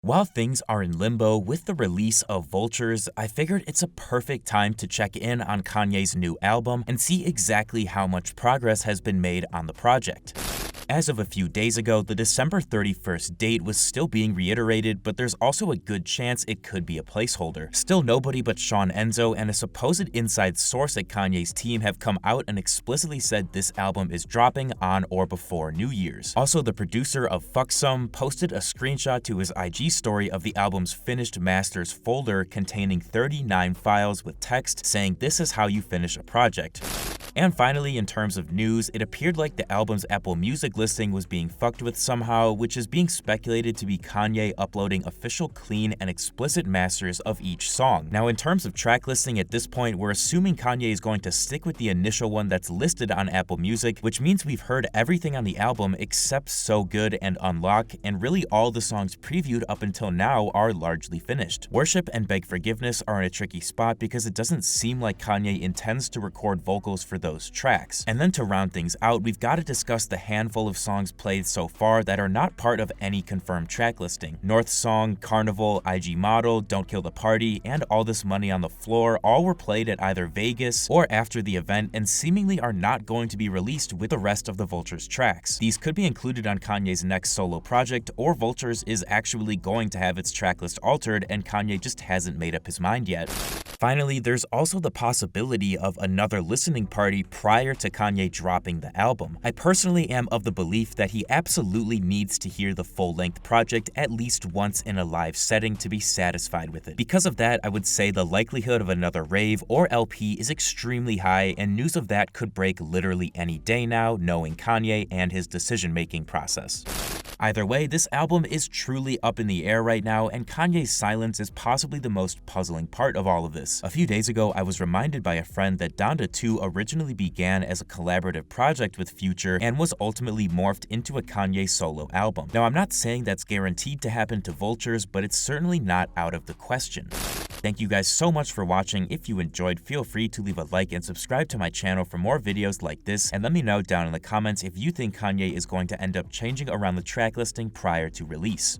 While things are in limbo with the release of Vultures, I figured it's a perfect time to check in on Kanye's new album and see exactly how much progress has been made on the project. As of a few days ago, the December 31st date was still being reiterated, but there's also a good chance it could be a placeholder. Still, nobody but Sean Enzo and a supposed inside source at Kanye's team have come out and explicitly said this album is dropping on or before New Year's. Also, the producer of Fuck Some posted a screenshot to his IG story of the album's finished masters folder containing 39 files with text saying this is how you finish a project. And finally, in terms of news, it appeared like the album's Apple Music listing was being fucked with somehow, which is being speculated to be Kanye uploading official clean and explicit masters of each song. Now, in terms of track listing at this point, we're assuming Kanye is going to stick with the initial one that's listed on Apple Music, which means we've heard everything on the album except So Good and Unlock, and really all the songs previewed up until now are largely finished. Worship and Beg Forgiveness are in a tricky spot because it doesn't seem like Kanye intends to record vocals for those tracks. And then to round things out, we've got to discuss the handful of songs played so far that are not part of any confirmed track listing. North Song, Carnival, IG Model, Don't Kill the Party, and All This Money on the Floor all were played at either Vegas or after the event and seemingly are not going to be released with the rest of the Vultures tracks. These could be included on Kanye's next solo project, or Vultures is actually going to have its tracklist altered and Kanye just hasn't made up his mind yet. Finally, there's also the possibility of another listening party prior to Kanye dropping the album. I personally am of the belief that he absolutely needs to hear the full-length project at least once in a live setting to be satisfied with it. Because of that, I would say the likelihood of another rave or LP is extremely high, and news of that could break literally any day now, knowing Kanye and his decision-making process. Either way, this album is truly up in the air right now, and Kanye's silence is possibly the most puzzling part of all of this. A few days ago, I was reminded by a friend that Donda 2 originally began as a collaborative project with Future and was ultimately morphed into a Kanye solo album. Now, I'm not saying that's guaranteed to happen to Vultures, but it's certainly not out of the question. Thank you guys so much for watching. If you enjoyed, feel free to leave a like and subscribe to my channel for more videos like this, and let me know down in the comments if you think Kanye is going to end up changing around the track listing prior to release.